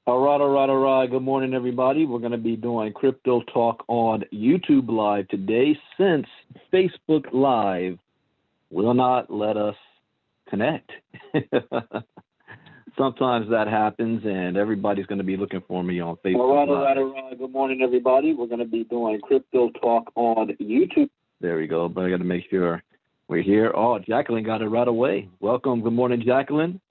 All right. Good morning, everybody. We're going to be doing Crypto Talk on YouTube Live today since Facebook Live will not let us connect. Sometimes that happens, and everybody's going to be looking for me on Facebook Live. Good morning, everybody. We're going to be doing Crypto Talk on YouTube. There we go, but I got to make sure we're here. Oh, Jacqueline got it right away. Welcome. Good morning, Jacqueline.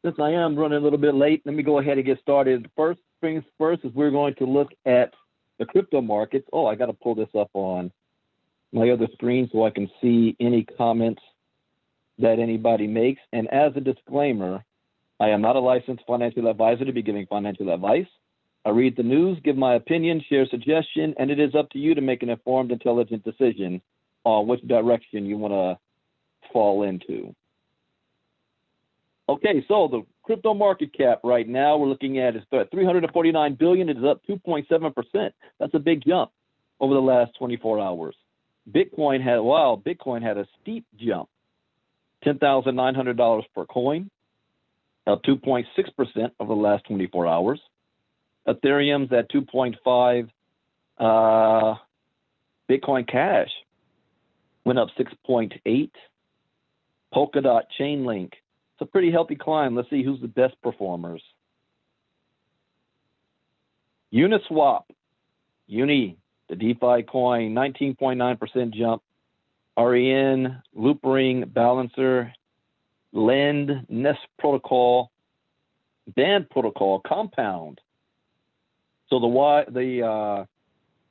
Since I am running a little bit late, let me go ahead and get started. First things first is we're going to look at the crypto markets. Oh, I got to pull this up on my other screen so I can see any comments that anybody makes. And as a disclaimer, I am not a licensed financial advisor to be giving financial advice. I read the news, give my opinion, share suggestion, and it is up to you to make an informed, intelligent decision on which direction you want to fall into. Okay, so the crypto market cap right now we're looking at is at 349 billion. It is up 2.7%. That's a big jump over the last 24 hours. Bitcoin had a steep jump, $10,900 per coin, up 2.6% over the last 24 hours. Ethereum's at 2.5. Bitcoin Cash went up 6.8. Polkadot Chainlink, a pretty healthy climb. Let's see who's the best performers. Uniswap, the DeFi coin, 19.9% jump. REN, Loopring, Balancer, Lend, Nest Protocol, Band Protocol, Compound. So the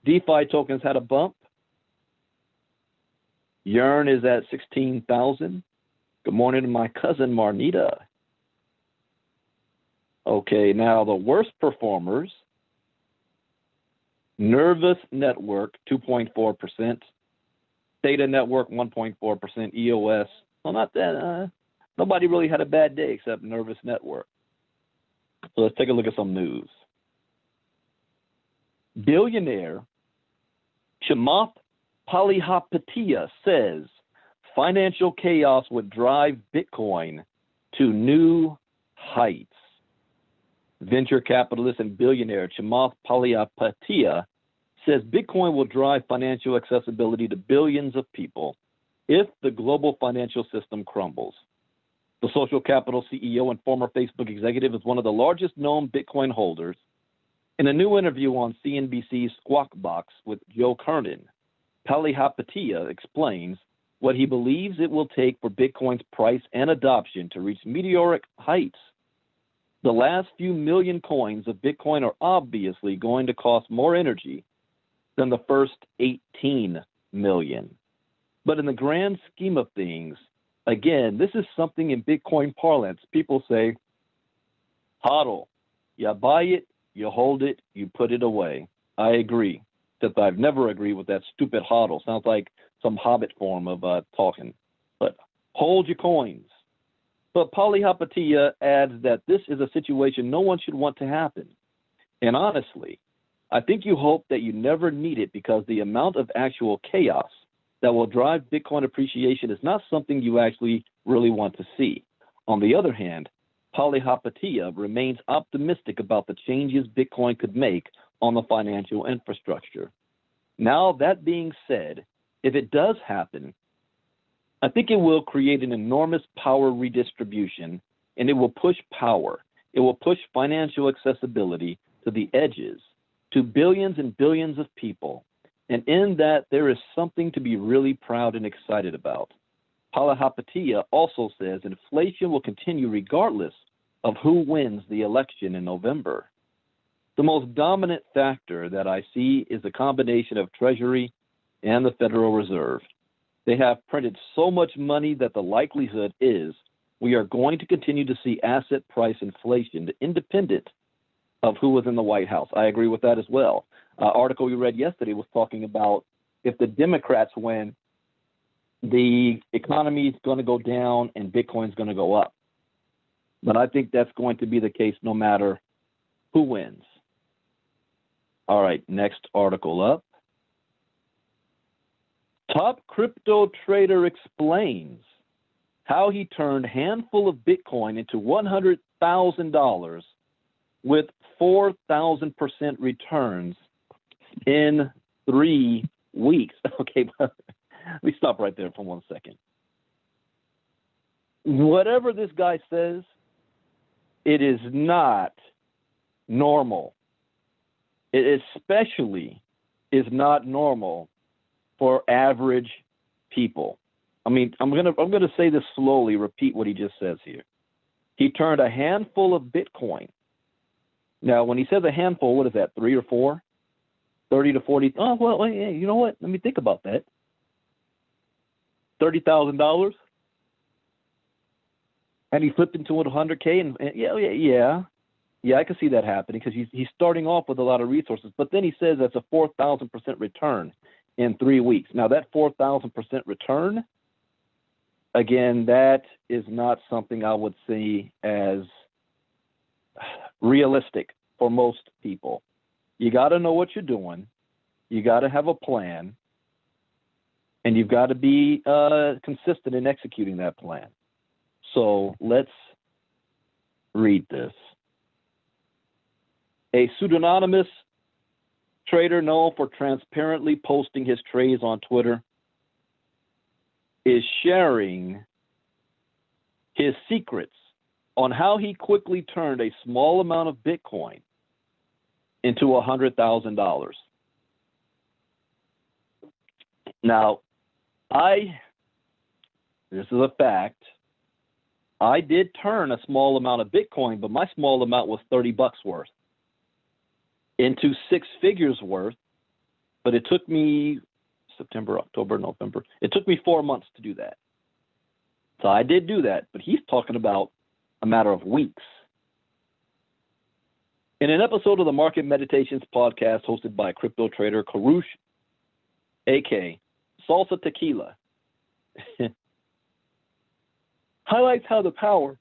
DeFi tokens had a bump. Yearn is at 16,000. Good morning to my cousin Marnita. Okay, now the worst performers. Nervous Network, 2.4%. Data Network, 1.4%. EOS, well, not that. Nobody really had a bad day except Nervous Network. So let's take a look at some news. Billionaire Chamath Palihapitiya says financial chaos would drive Bitcoin to new heights. Venture capitalist and billionaire Chamath Palihapitiya says Bitcoin will drive financial accessibility to billions of people if the global financial system crumbles. The Social Capital CEO and former Facebook executive is one of the largest known Bitcoin holders. In a new interview on CNBC's Squawk Box with Joe Kernan, Palihapitiya explains what he believes it will take for Bitcoin's price and adoption to reach meteoric heights. The last few million coins of Bitcoin are obviously going to cost more energy than the first 18 million. But in the grand scheme of things, again, this is something in Bitcoin parlance. People say, hodl. You buy it, you hold it, you put it away. I agree. Except I've never agreed with that stupid hodl. Sounds like some hobbit form of talking. But hold your coins. But Palihapitiya adds that this is a situation no one should want to happen. And honestly, I think you hope that you never need it because the amount of actual chaos that will drive Bitcoin appreciation is not something you actually really want to see. On the other hand, Palihapitiya remains optimistic about the changes Bitcoin could make on the financial infrastructure. Now, that being said, if it does happen, I think it will create an enormous power redistribution, and it will push power. It will push financial accessibility to the edges, to billions and billions of people. And in that, there is something to be really proud and excited about. Palihapitiya also says inflation will continue regardless of who wins the election in November. The most dominant factor that I see is the combination of Treasury and the Federal Reserve. They have printed so much money that the likelihood is we are going to continue to see asset price inflation independent of who was in the White House. I agree with that as well. Article we read yesterday was talking about if the Democrats win, the economy is going to go down and Bitcoin's going to go up. But I think that's going to be the case no matter who wins. All right, next article up. Top crypto trader explains how he turned handful of Bitcoin into $100,000 with 4,000% returns in 3 weeks. Okay, let me stop right there for 1 second. Whatever this guy says, it is not normal. It especially is not normal for average people. I mean, I'm gonna say this slowly, repeat what he just says here. He turned a handful of Bitcoin. Now, when he says a handful, what is that, 3 or 4? 30 to 40? Oh, well, hey, you know what? Let me think about that. $30,000? And he flipped into it 100K, and yeah, I can see that happening because he's starting off with a lot of resources. But then he says that's a 4,000% return in 3 weeks. Now that 4,000% return, again, that is not something I would see as realistic for most people. You got to know what you're doing. You got to have a plan, and you've got to be consistent in executing that plan. So let's read this. A pseudonymous trader known for transparently posting his trades on Twitter is sharing his secrets on how he quickly turned a small amount of Bitcoin into $100,000. Now, this is a fact. I did turn a small amount of Bitcoin, but my small amount was $30 worth into 6 figures worth, but it took me September, October, November. It took me 4 months to do that. So I did do that, but he's talking about a matter of weeks. In an episode of the Market Meditations podcast hosted by crypto trader Karush, a.k.a. Salsa Tequila, highlights how the power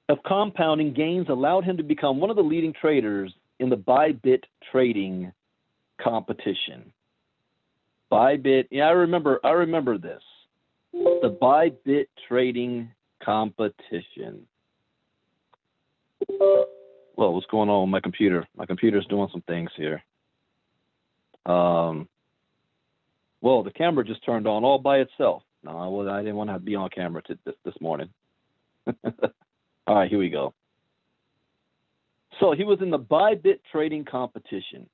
of compounding gains allowed him to become one of the leading traders in the Bybit trading competition. Bybit, yeah, I remember this. The Bybit trading competition. Well, what's going on with my computer? My computer's doing some things here. Well, the camera just turned on all by itself. No, I didn't want to be on camera this morning. All right, here we go. So he was in the Bybit trading competition.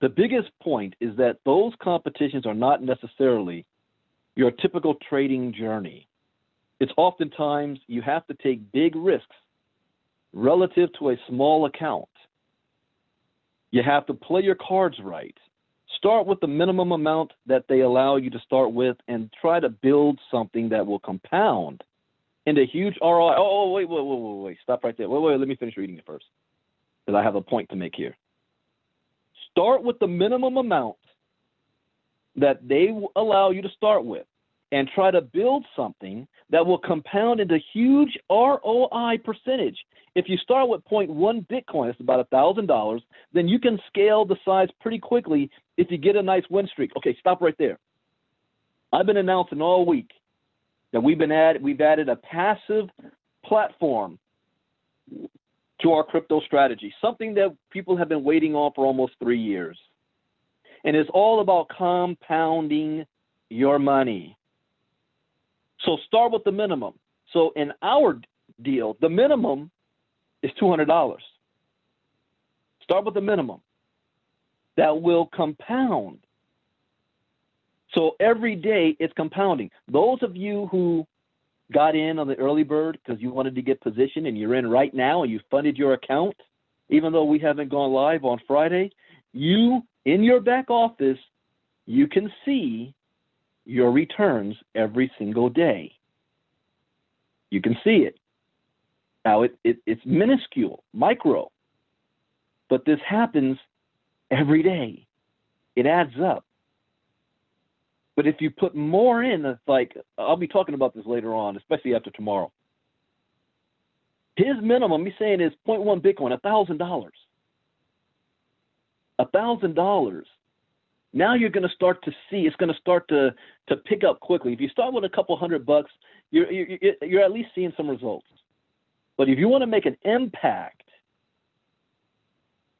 The biggest point is that those competitions are not necessarily your typical trading journey. It's oftentimes you have to take big risks relative to a small account. You have to play your cards right. Start with the minimum amount that they allow you to start with and try to build something that will compound into huge ROI. Oh, wait. Stop right there. Wait, let me finish reading it first, because I have a point to make here. Start with the minimum amount that they allow you to start with and try to build something that will compound into huge ROI percentage. If you start with 0.1 Bitcoin, it's about $1,000, then you can scale the size pretty quickly if you get a nice win streak. Okay, stop right there. I've been announcing all week that we've added a passive platform to our crypto strategy, something that people have been waiting on for almost 3 years. And it's all about compounding your money. So start with the minimum. So in our deal, the minimum is $200. Start with the minimum. That will compound. So every day it's compounding. Those of you who got in on the early bird because you wanted to get positioned and you're in right now and you funded your account, even though we haven't gone live on Friday, you, in your back office, you can see your returns every single day. You can see it. Now, it's minuscule, micro, but this happens every day. It adds up. But if you put more in, it's like, I'll be talking about this later on, especially after tomorrow. His minimum, he's saying, is 0.1 Bitcoin, $1,000. $1,000. Now you're going to start to see, it's going to start to pick up quickly. If you start with a couple $100, you're at least seeing some results. But if you want to make an impact,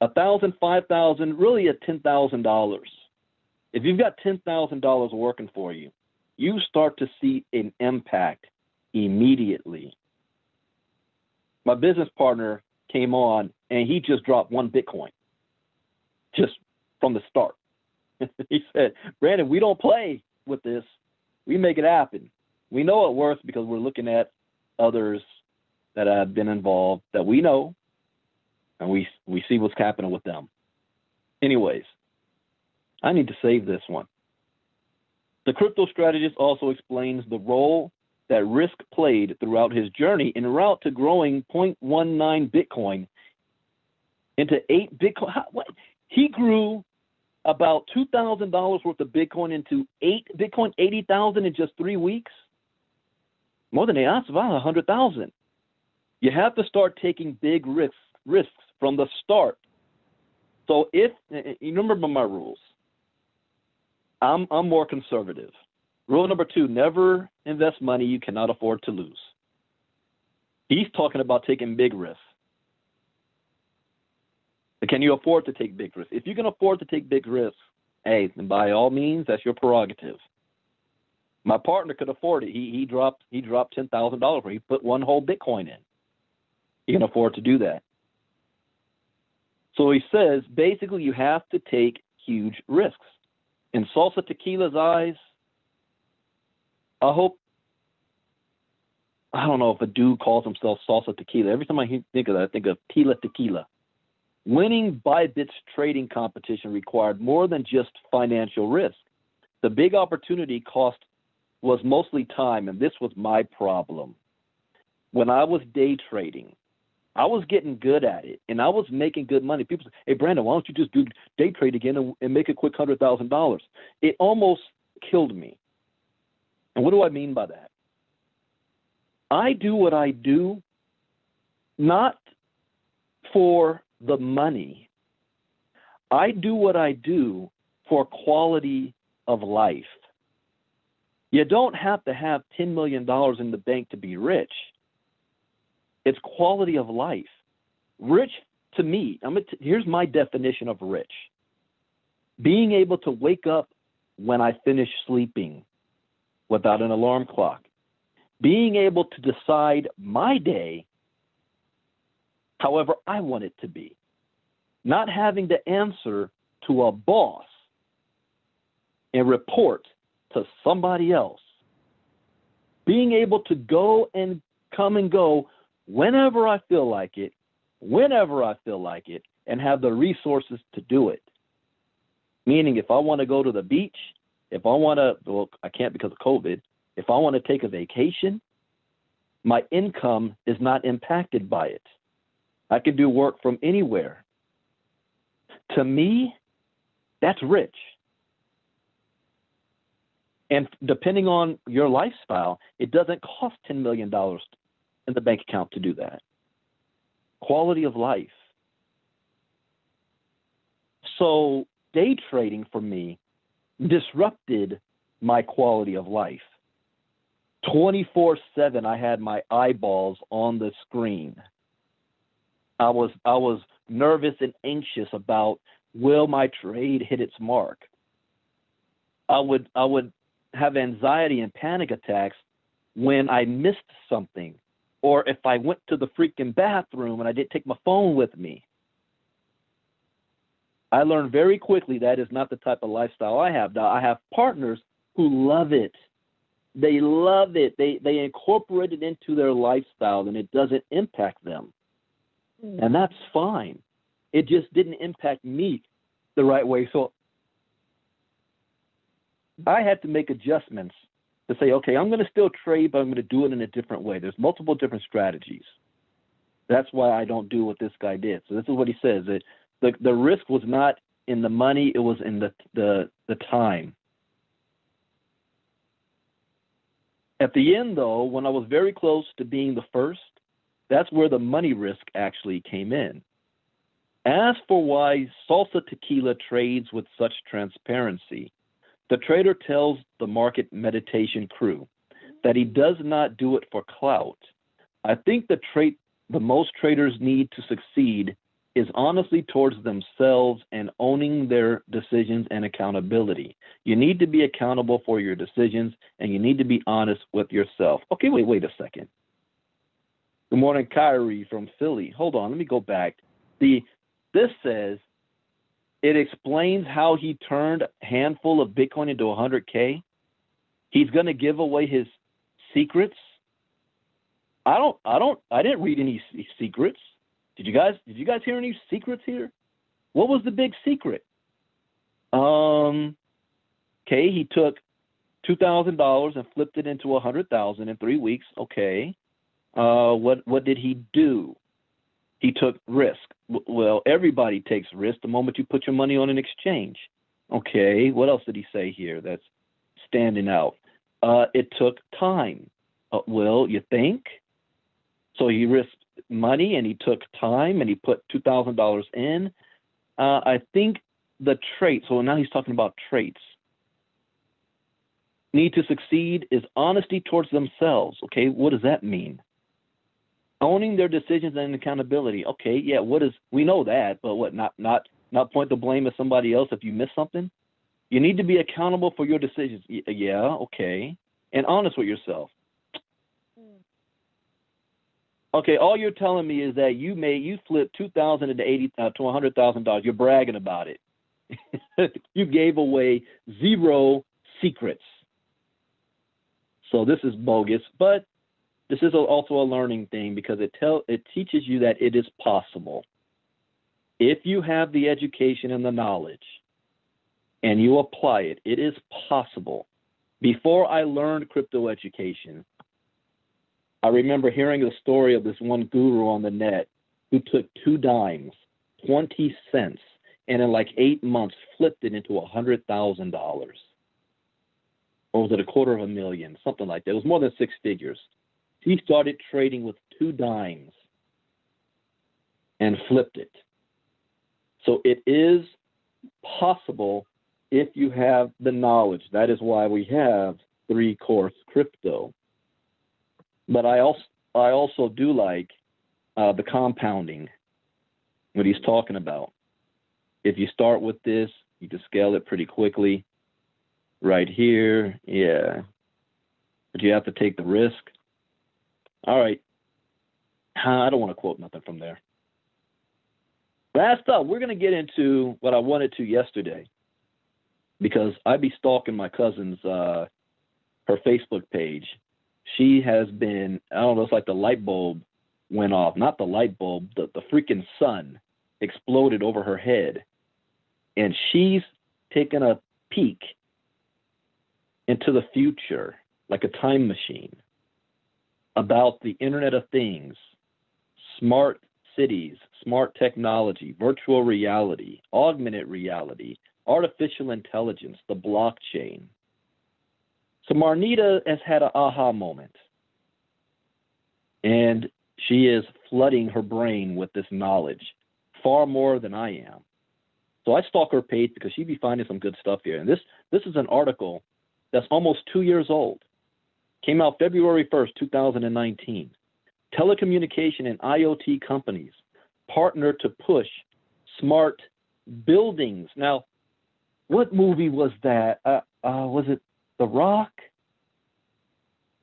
$1,000, $5,000, really at $10,000. If you've got $10,000 working for you, you start to see an impact immediately. My business partner came on and he just dropped one Bitcoin just from the start. He said, Brandon, we don't play with this. We make it happen. We know it works because we're looking at others that have been involved that we know, and we see what's happening with them. Anyways, I need to save this one. The crypto strategist also explains the role that risk played throughout his journey en route to growing 0.19 Bitcoin into 8 Bitcoin. He grew about $2,000 worth of Bitcoin into 8 Bitcoin, 80,000 in just 3 weeks. More than that's about 100,000. You have to start taking big risks from the start. So if you remember my rules, I'm more conservative. Rule number 2, never invest money you cannot afford to lose. He's talking about taking big risks. But can you afford to take big risks? If you can afford to take big risks, hey, then by all means, that's your prerogative. My partner could afford it. He dropped $10,000 where he put one whole Bitcoin in. He can afford to do that. So he says, basically, you have to take huge risks. In Salsa Tequila's eyes, I don't know if a dude calls himself Salsa Tequila. Every time I think of that, I think of Tila Tequila. Winning Bybit's trading competition required more than just financial risk. The big opportunity cost was mostly time, and this was my problem. When I was day trading, I was getting good at it, and I was making good money. People say, hey, Brandon, why don't you just do day trade again and make a quick $100,000? It almost killed me. And what do I mean by that? I do what I do not for the money. I do what I do for quality of life. You don't have to have $10 million in the bank to be rich. It's quality of life. Rich, to me, here's my definition of rich. Being able to wake up when I finish sleeping without an alarm clock. Being able to decide my day however I want it to be. Not having to answer to a boss and report to somebody else. Being able to go and come and go whenever I feel like it, whenever I feel like it, and have the resources to do it. Meaning if I want to go to the beach, if I want to, well, I can't because of COVID, if I want to take a vacation, my income is not impacted by it. I can do work from anywhere. To me, that's rich. And depending on your lifestyle, it doesn't cost $10 million in the bank account to do that. Quality of life. So day trading for me disrupted my quality of life. 24/7, I had my eyeballs on the screen. I was nervous and anxious about, will my trade hit its mark? I would have anxiety and panic attacks when I missed something, or if I went to the freaking bathroom and I didn't take my phone with me. I learned very quickly that is not the type of lifestyle I have. Now, I have partners who love it. They love it. They incorporate it into their lifestyle, and it doesn't impact them. And that's fine. It just didn't impact me the right way. So I had to make adjustments to say, okay, I'm going to still trade, but I'm going to do it in a different way. There's multiple different strategies. That's why I don't do what this guy did. So this is what he says. The risk was not in the money, it was in the time. At the end, though, when I was very close to being the first, that's where the money risk actually came in. As for why Salsa Tequila trades with such transparency, the trader tells the market meditation crew that he does not do it for clout. I think the trait the most traders need to succeed is honesty towards themselves and owning their decisions and accountability. You need to be accountable for your decisions, and you need to be honest with yourself. Okay, wait a second. Good morning, Kyrie from Philly. Hold on, let me go back. This says it explains how he turned a handful of Bitcoin into 100K. He's going to give away his secrets. I didn't read any secrets. Did you guys hear any secrets here? What was the big secret? Okay, he took $2,000 and flipped it into $100,000 in 3 weeks. Okay. What did he do? He took risk. Well, everybody takes risk the moment you put your money on an exchange. Okay, what else did he say here that's standing out? It took time. Well, you think? So he risked money and he took time and he put $2,000 in. I think the traits, so now he's talking about traits. Need to succeed is honesty towards themselves. Okay, what does that mean? Owning their decisions and accountability. Okay, yeah, we know that, but what, not point the blame at somebody else if you miss something? You need to be accountable for your decisions. Yeah, okay. And honest with yourself. Okay, all you're telling me is that you flipped $2,000 to $100,000. You're bragging about it. You gave away 0 secrets. So this is bogus, but this is also a learning thing because it teaches you that it is possible. If you have the education and the knowledge and you apply it, it is possible. Before I learned crypto education, I remember hearing the story of this one guru on the net who took 2 dimes, 20 cents, and in like 8 months flipped it into $100,000. Or was it $250,000? Something like that. It was more than 6 figures. He started trading with 2 dimes and flipped it. So it is possible if you have the knowledge. That is why we have 3-course crypto. But I also do like the compounding, what he's talking about. If you start with this, you can scale it pretty quickly. Right here, yeah. But you have to take the risk. All right. I don't want to quote nothing from there. Last up, we're going to get into what I wanted to yesterday because I be stalking my cousin's her Facebook page. She has been, I don't know, it's like the light bulb went off. Not the light bulb, the freaking sun exploded over her head. And she's taken a peek into the future, like a time machine, about the Internet of Things, smart cities, smart technology, virtual reality, augmented reality, artificial intelligence, the blockchain. So Marnita has had an aha moment, and she is flooding her brain with this knowledge far more than I am. So I stalk her page because she'd be finding some good stuff here. And this is an article that's almost 2 years old. Came out February 1st, 2019. Telecommunication and IoT companies partner to push smart buildings. Now, what movie was that? Was it The Rock?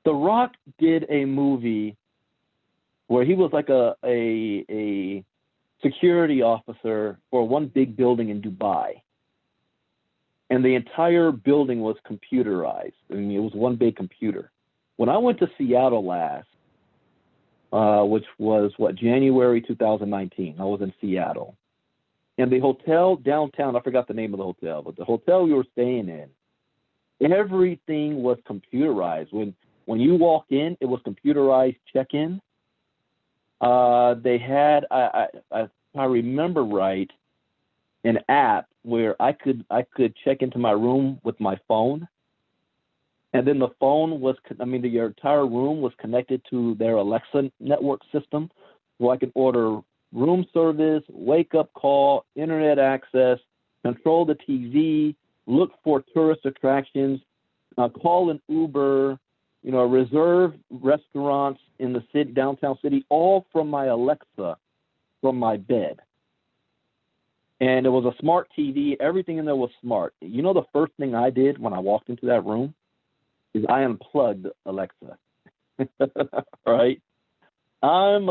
The Rock did a movie where he was like a security officer for one big building in Dubai. And the entire building was computerized. I mean, it was one big computer. When I went to Seattle last, which was January 2019, I was in Seattle. And the hotel downtown, I forgot the name of the hotel, but the hotel we were staying in, everything was computerized. When you walk in, it was computerized check-in. They had, if I remember right, an app where I could check into my room with my phone, and then the phone your entire room was connected to their Alexa network system, so I could order room service, wake up call, internet access, control the TV, look for tourist attractions, call an Uber, reserve restaurants in the city, downtown city, all from my Alexa, from my bed. And it was a smart TV. Everything in there was smart. You know, the first thing I did when I walked into that room is I unplugged Alexa. Right? I'm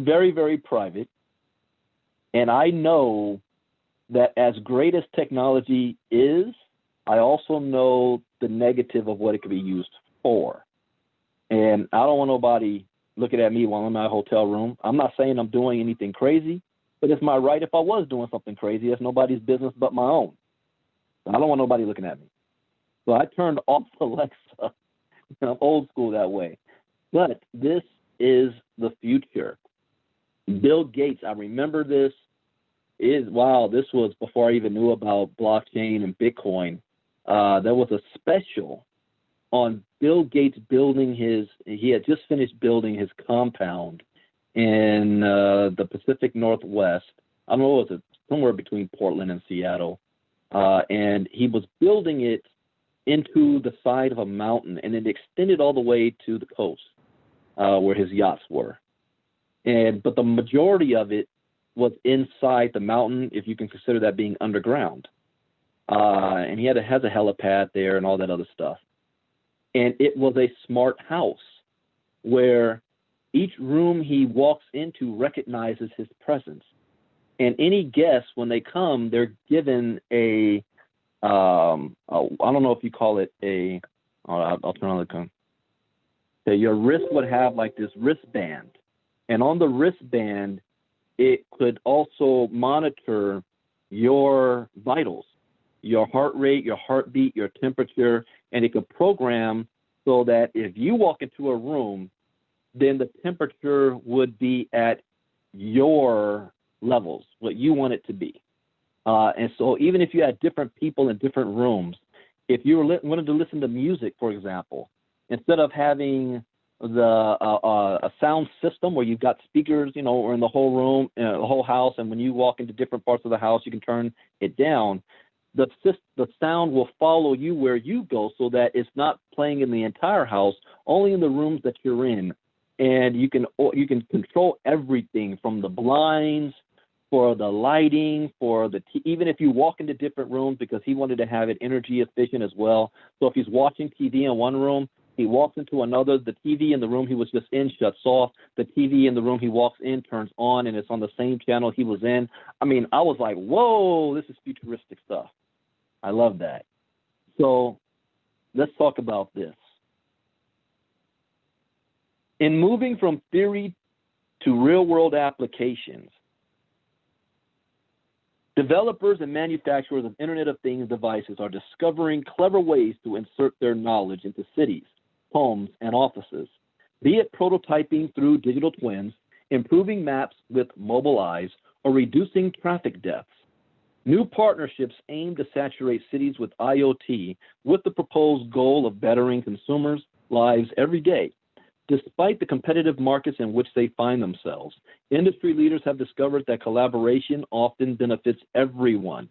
very, very private. And I know that as great as technology is, I also know the negative of what it could be used for. And I don't want nobody looking at me while I'm in my hotel room. I'm not saying I'm doing anything crazy, but it's my right if I was doing something crazy. It's nobody's business but my own. I don't want nobody looking at me. So I turned off Alexa. I'm old school that way. But this is the future. Bill Gates, I remember this, this was before I even knew about blockchain and Bitcoin. There was a special on Bill Gates he had just finished building his compound in the Pacific Northwest. I don't know, was it somewhere between Portland and Seattle? And he was building it into the side of a mountain, and it extended all the way to the coast where his yachts were. But the majority of it was inside the mountain, if you can consider that being underground. And he has a helipad there and all that other stuff. And it was a smart house where each room he walks into recognizes his presence. And any guests, when they come, they're given I don't know if you call it I'll turn on the gun. So your wrist would have like this wristband. And on the wristband, it could also monitor your vitals, your heart rate, your heartbeat, your temperature, and it could program so that if you walk into a room, then the temperature would be at your levels, what you want it to be. And so even if you had different people in different rooms, if you wanted to listen to music, for example, instead of having a sound system where you've got speakers, or in the whole room, the whole house, and when you walk into different parts of the house, you can turn it down. The sound will follow you where you go, so that it's not playing in the entire house, only in the rooms that you're in, and you can control everything from the blinds, for the lighting, even if you walk into different rooms, because he wanted to have it energy efficient as well. So if he's watching TV in one room, he walks into another, the TV in the room he was just in shuts off. The TV in the room he walks in turns on, and it's on the same channel he was in. I mean, I was like, whoa, this is futuristic stuff. I love that. So let's talk about this. In moving from theory to real-world applications, developers and manufacturers of Internet of Things devices are discovering clever ways to insert their knowledge into cities, homes, and offices, be it prototyping through digital twins, improving maps with mobile eyes, or reducing traffic deaths. New partnerships aim to saturate cities with IoT with the proposed goal of bettering consumers' lives every day. Despite the competitive markets in which they find themselves, industry leaders have discovered that collaboration often benefits everyone.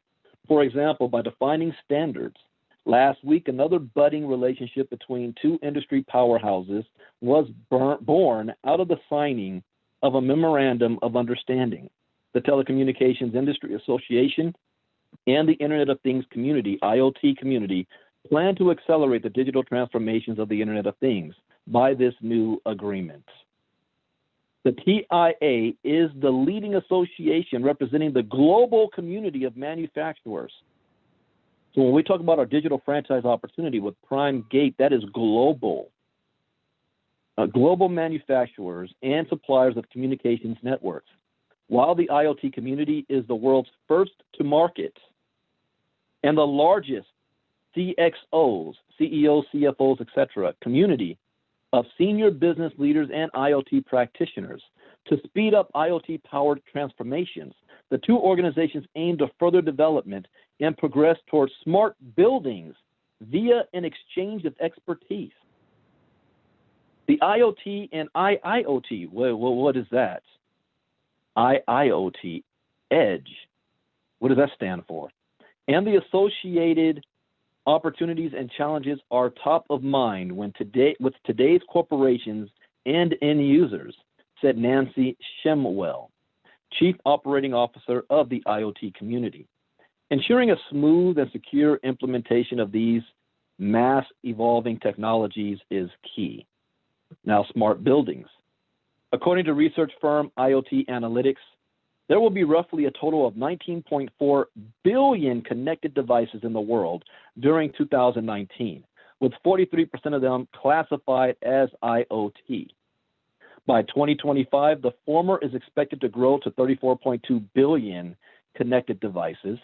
For example, by defining standards. Last week, another budding relationship between two industry powerhouses was born out of the signing of a memorandum of understanding. The Telecommunications Industry Association and the Internet of Things community, IoT community, plan to accelerate the digital transformations of the Internet of Things by this new agreement. The TIA is the leading association representing the global community of manufacturers. So when we talk about our digital franchise opportunity with Prime Gate, that is global. Global manufacturers and suppliers of communications networks. While the IoT community is the world's first to market and the largest CXOs, CEOs, CFOs, etc., community of senior business leaders and IoT practitioners to speed up IoT-powered transformations, the two organizations aim to further development and progress towards smart buildings via an exchange of expertise. The IoT and IIoT, what is that? IIoT, Edge. What does that stand for? And the associated opportunities and challenges are top of mind with today's corporations and end users, said Nancy Shemwell, Chief Operating Officer of the IoT community. Ensuring a smooth and secure implementation of these mass evolving technologies is key. Now, smart buildings. According to research firm IoT Analytics, there will be roughly a total of 19.4 billion connected devices in the world during 2019, with 43% of them classified as IoT. By 2025, the former is expected to grow to 34.2 billion connected devices,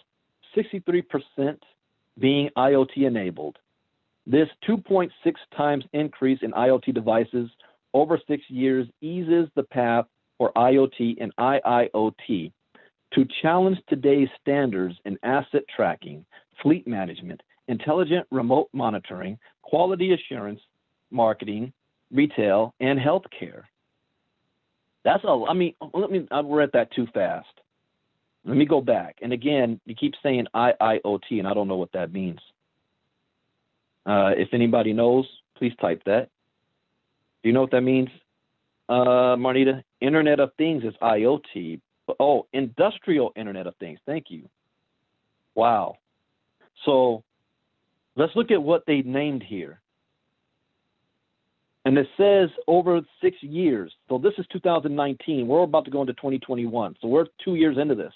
63% being IoT enabled. This 2.6 times increase in IoT devices over 6 years eases the path for IoT and IIoT to challenge today's standards in asset tracking, fleet management, intelligent remote monitoring, quality assurance, marketing, retail, and healthcare. That's all. I read that too fast. Let me go back. And again, you keep saying IIoT, and I don't know what that means. If anybody knows, please type that. Do you know what that means, Marnita? Internet of Things is IoT. Industrial Internet of Things. Thank you. Wow. So let's look at what they named here. And it says over 6 years. So this is 2019. We're about to go into 2021. So we're 2 years into this.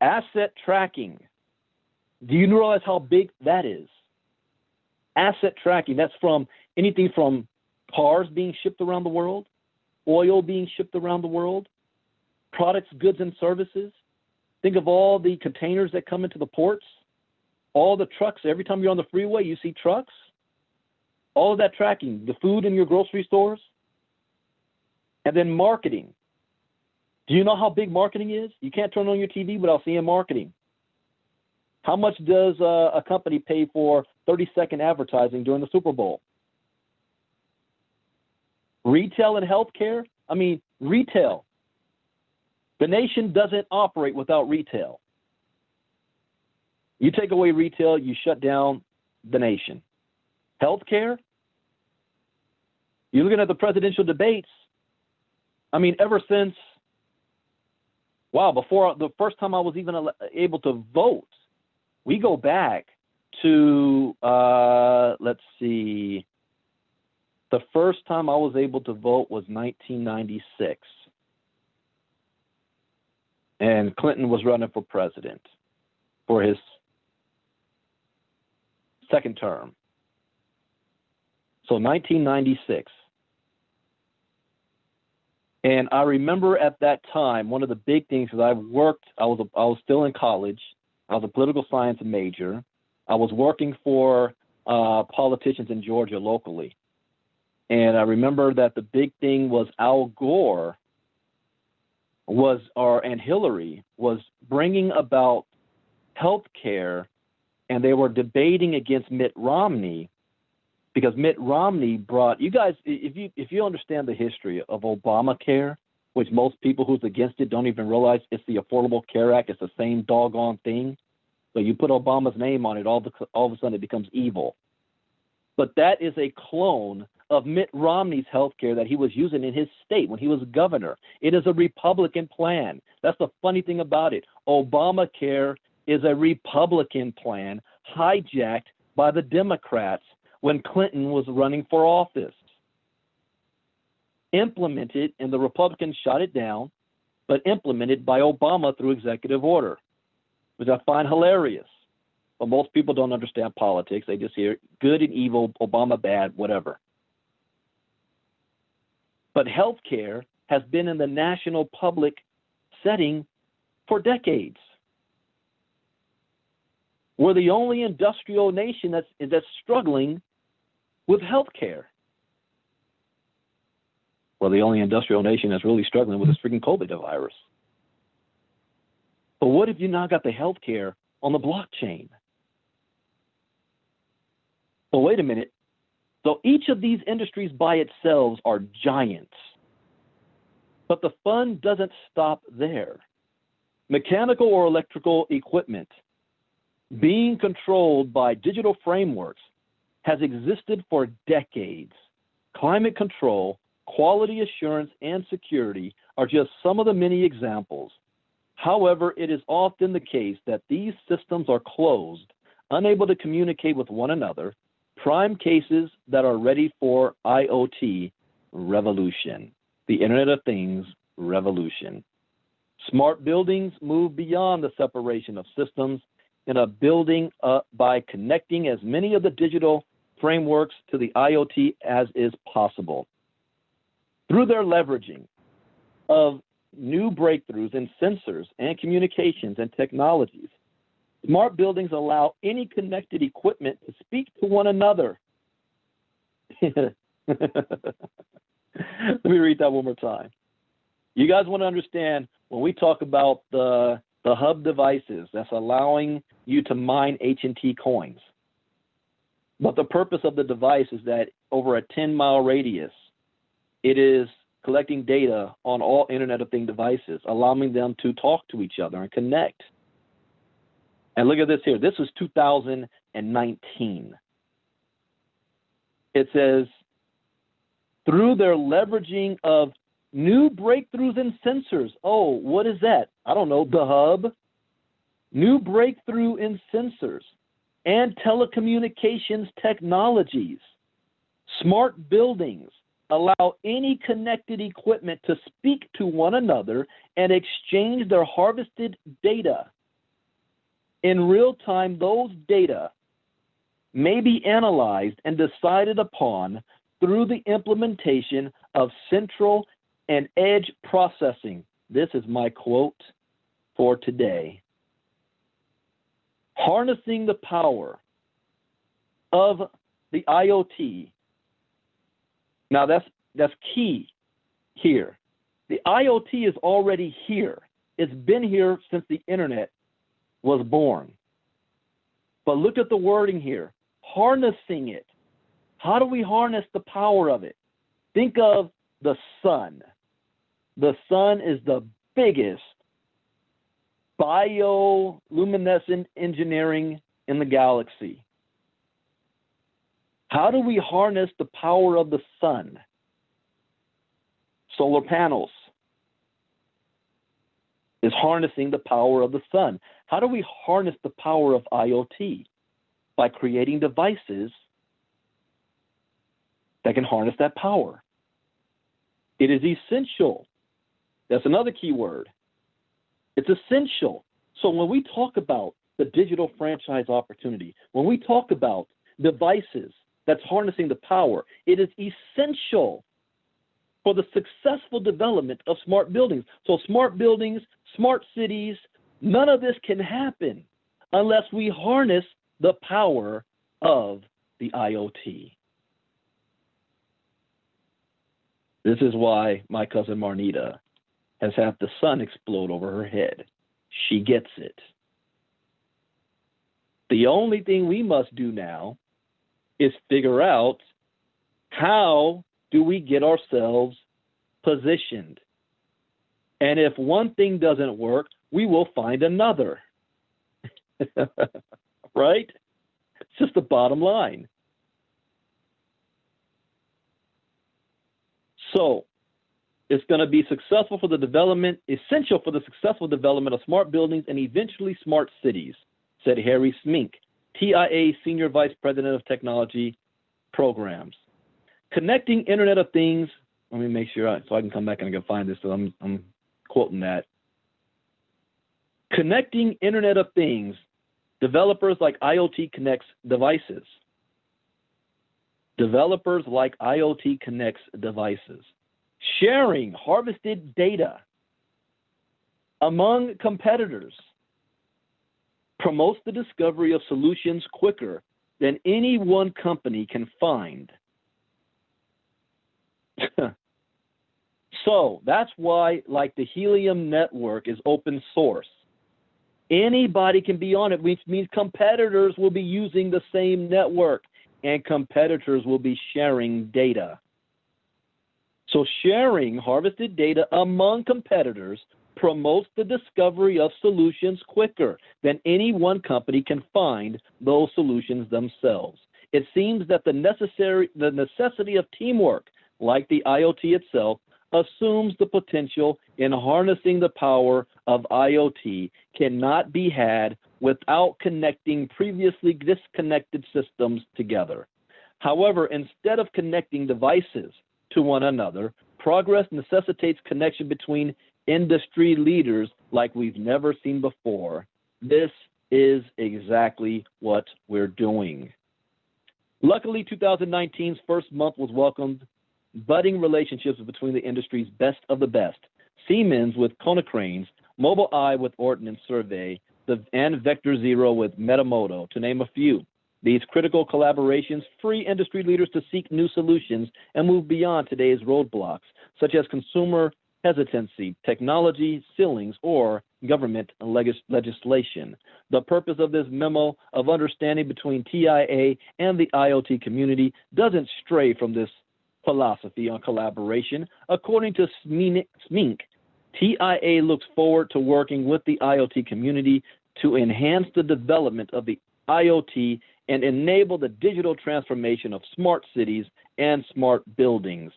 Asset tracking. Do you realize how big that is? Asset tracking. That's from anything from cars being shipped around the world, oil being shipped around the world, products, goods, and services. Think of all the containers that come into the ports, all the trucks. Every time you're on the freeway, you see trucks. All of that tracking, the food in your grocery stores. And then marketing. Do you know how big marketing is? You can't turn on your TV without seeing marketing. How much does a company pay for 30-second advertising during the Super Bowl? Retail and healthcare? Retail. The nation doesn't operate without retail. You take away retail, you shut down the nation. Healthcare? You're looking at the presidential debates. Ever since, before the first time I was even able to vote, we go back to, let's see, the first time I was able to vote was 1996. And Clinton was running for president for his second term. So 1996. And I remember at that time, one of the big things, because I was still in college. I was a political science major. I was working for politicians in Georgia locally. And I remember that the big thing was Al Gore and Hillary was bringing about health care, and they were debating against Mitt Romney, because Mitt Romney brought, you guys, if you understand the history of Obamacare, which most people who's against it don't even realize it's the Affordable Care Act, it's the same doggone thing. So you put Obama's name on it, all of a sudden it becomes evil. But that is a clone of Mitt Romney's health care that he was using in his state when he was governor. It is a Republican plan. That's the funny thing about it. Obamacare is a Republican plan hijacked by the Democrats when Clinton was running for office. Implemented, and the Republicans shot it down, but implemented by Obama through executive order, which I find hilarious. But most people don't understand politics. They just hear good and evil, Obama bad, whatever. But healthcare has been in the national public setting for decades. We're the only industrial nation that's struggling with healthcare. Well, the only industrial nation that's really struggling with this freaking COVID virus. But what if you now got the healthcare on the blockchain? Well, wait a minute. So each of these industries by itself are giants. But the fun doesn't stop there. Mechanical or electrical equipment being controlled by digital frameworks has existed for decades. Climate control, quality assurance, and security are just some of the many examples. However, it is often the case that these systems are closed, unable to communicate with one another, prime cases that are ready for IoT revolution, the Internet of Things revolution. Smart buildings move beyond the separation of systems in a building by connecting as many of the digital frameworks to the IoT as is possible. Through their leveraging of new breakthroughs in sensors and communications and technologies, smart buildings allow any connected equipment to speak to one another. Let me read that one more time. You guys want to understand when we talk about the hub devices that's allowing you to mine H&T coins. But the purpose of the device is that over a 10-mile radius, it is collecting data on all Internet of Things devices, allowing them to talk to each other and connect. And look at this here. This is 2019. It says, through their leveraging of new breakthroughs in sensors. Oh, what is that? I don't know, the hub. New breakthrough in sensors and telecommunications technologies. Smart buildings allow any connected equipment to speak to one another and exchange their harvested data. In real time, those data may be analyzed and decided upon through the implementation of central and edge processing. This is my quote for today. Harnessing the power of the IoT. Now that's key here. The IoT is already here. It's been here since the internet was born. But look at the wording here. Harnessing it. How do we harness the power of it? Think of the sun. The sun is the biggest bioluminescent engineering in the galaxy. How do we harness the power of the sun? Solar panels is harnessing the power of the sun. How do we harness the power of IoT? By creating devices that can harness that power. It is essential. That's another key word. It's essential. So when we talk about the digital franchise opportunity, when we talk about devices that's harnessing the power, it is essential for the successful development of smart buildings. So smart buildings, smart cities, none of this can happen unless we harness the power of the IoT. This is why my cousin Marnita has had the sun explode over her head. She gets it. The only thing we must do now is figure out how do we get ourselves positioned. And if one thing doesn't work, we will find another. Right? It's just the bottom line. So it's going to be successful for the development, essential for the successful development of smart buildings and eventually smart cities, said Harry Smink, TIA Senior Vice President of Technology Programs. Connecting Internet of Things, let me make sure so I can come back and I can find this, so I'm quoting that. Connecting Internet of Things, developers like IoT connects devices. Developers like IoT connects devices. Sharing harvested data among competitors promotes the discovery of solutions quicker than any one company can find. So that's why, like, the Helium network is open source. Anybody can be on it, which means competitors will be using the same network and competitors will be sharing data. So sharing harvested data among competitors promotes the discovery of solutions quicker than any one company can find those solutions themselves. It seems that the necessity of teamwork, like the IoT itself, assumes the potential in harnessing the power of IoT cannot be had without connecting previously disconnected systems together. However, instead of connecting devices to one another, progress necessitates connection between industry leaders like we've never seen before. This is exactly what we're doing. Luckily, 2019's first month was welcomed budding relationships between the industry's best of the best. Siemens with Konecranes, Mobileye with Ordnance Survey, and Vector Zero with Metamoto, to name a few. These critical collaborations free industry leaders to seek new solutions and move beyond today's roadblocks, such as consumer hesitancy, technology ceilings, or government legislation. The purpose of this memo of understanding between TIA and the IoT community doesn't stray from this philosophy on collaboration. According to SMINC, TIA looks forward to working with the IoT community to enhance the development of the IoT and enable the digital transformation of smart cities and smart buildings.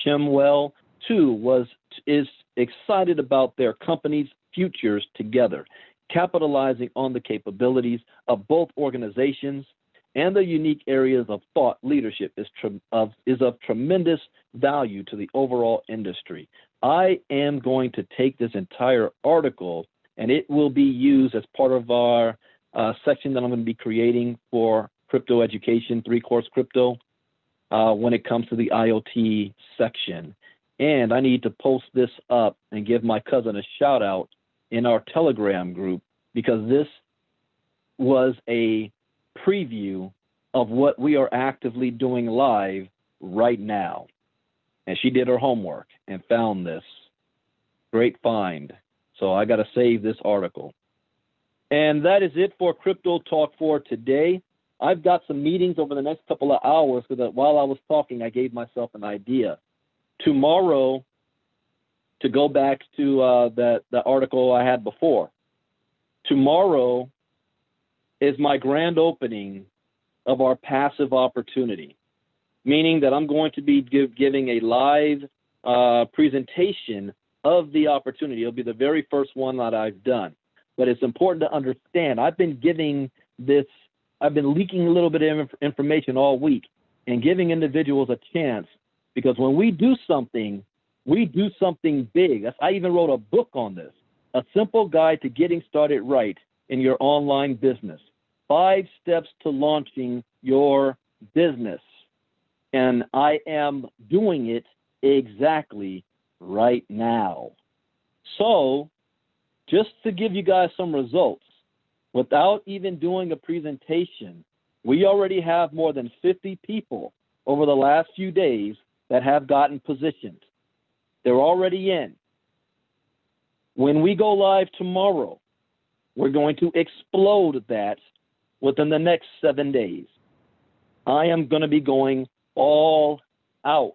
Shimwell, too, is excited about their company's futures together, capitalizing on the capabilities of both organizations and the unique areas of thought leadership is of tremendous value to the overall industry. I am going to take this entire article, and it will be used as part of our section that I'm going to be creating for crypto education, 3-course crypto, when it comes to the IoT section. And I need to post this up and give my cousin a shout out in our Telegram group, because this was a preview of what we are actively doing live right now. And she did her homework and found this. Great find. So I got to save this article. And that is it for Crypto Talk for today. I've got some meetings over the next couple of hours, so that while I was talking, I gave myself an idea. Tomorrow, to go back to the article I had before, tomorrow is my grand opening of our passive opportunity, meaning that I'm going to be giving a live presentation of the opportunity. It'll be the very first one that I've done. But it's important to understand, I've been leaking a little bit of information all week and giving individuals a chance, because when we do something big. I even wrote a book on this, A Simple Guide to Getting Started Right in Your Online Business. 5 steps to launching your business. And I am doing it exactly right now. So, just to give you guys some results, without even doing a presentation, we already have more than 50 people over the last few days that have gotten positioned. They're already in. When we go live tomorrow, we're going to explode that within the next 7 days. I am going to be going all out.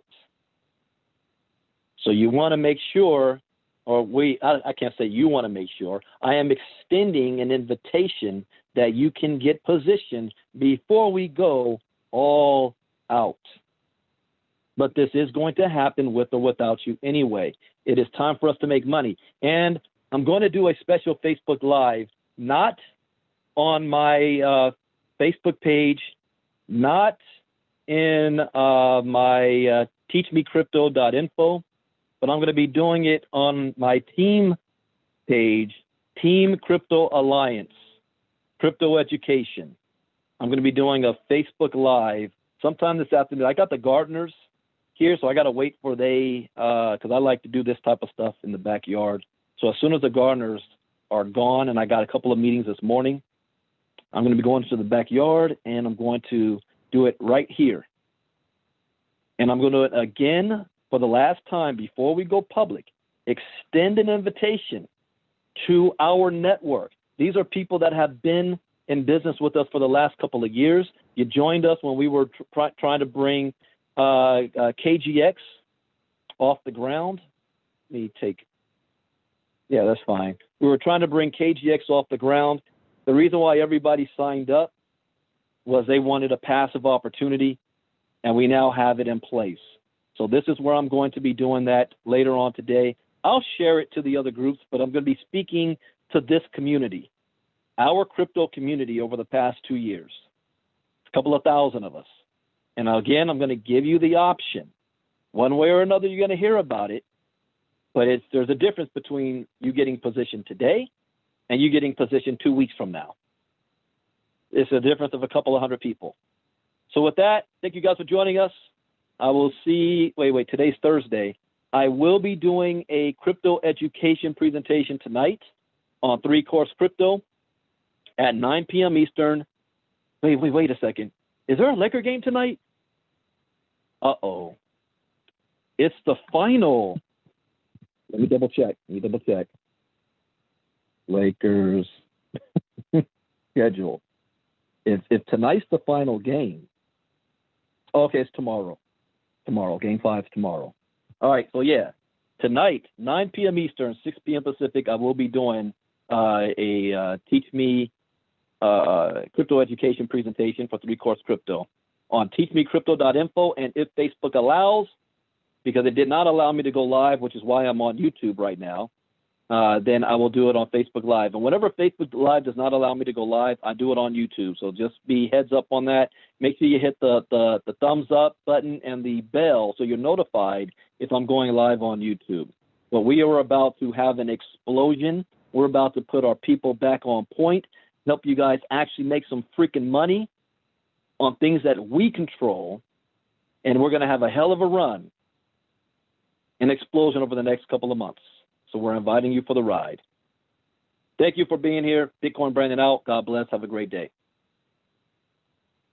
So you want to make sure, I can't say you want to make sure, I am extending an invitation that you can get positioned before we go all out. But this is going to happen with or without you anyway. It is time for us to make money. And I'm going to do a special Facebook Live, not on my Facebook page, not in my teachmecrypto.info, but I'm going to be doing it on my team page, Team Crypto Alliance, Crypto Education. I'm going to be doing a Facebook Live sometime this afternoon. I got the gardeners here, so I got to wait for because I like to do this type of stuff in the backyard. So as soon as the gardeners are gone, and I got a couple of meetings this morning, I'm going to be going to the backyard, and I'm going to do it right here. And I'm going to do it again for the last time before we go public. Extend an invitation to our network. These are people that have been in business with us for the last couple of years. You joined us when we were trying to bring KGX off the ground. That's fine. We were trying to bring KGX off the ground. The reason why everybody signed up was they wanted a passive opportunity, and we now have it in place. So this is where I'm going to be doing that later on today. I'll share it to the other groups, but I'm going to be speaking to this community, our crypto community over the past 2 years, a couple of thousand of us. And again, I'm going to give you the option. One way or another, you're going to hear about it, but there's a difference between you getting positioned today and you getting positioned 2 weeks from now. It's a difference of a couple of hundred people. So with that, thank you guys for joining us. I will see, today's Thursday. I will be doing a crypto education presentation tonight on 3Course Crypto at 9 p.m. Eastern. Wait a second. Is there a Laker game tonight? Uh-oh. It's the final. Let me double check. Lakers schedule. If tonight's the final game. Okay, it's tomorrow. Game 5 tomorrow. All right, so yeah, tonight, 9 p.m. Eastern, 6 p.m. Pacific, I will be doing a Teach Me crypto education presentation for 3Course Crypto on teachmecrypto.info. And if Facebook allows, because it did not allow me to go live, which is why I'm on YouTube right now, then I will do it on Facebook Live. And whenever Facebook Live does not allow me to go live, I do it on YouTube. So just be heads up on that. Make sure you hit the thumbs up button and the bell so you're notified if I'm going live on YouTube. But we are about to have an explosion. We're about to put our people back on point, help you guys actually make some freaking money on things that we control. And we're going to have a hell of a run, an explosion over the next couple of months. So we're inviting you for the ride. Thank you for being here. Bitcoin Brandon out. God bless. Have a great day.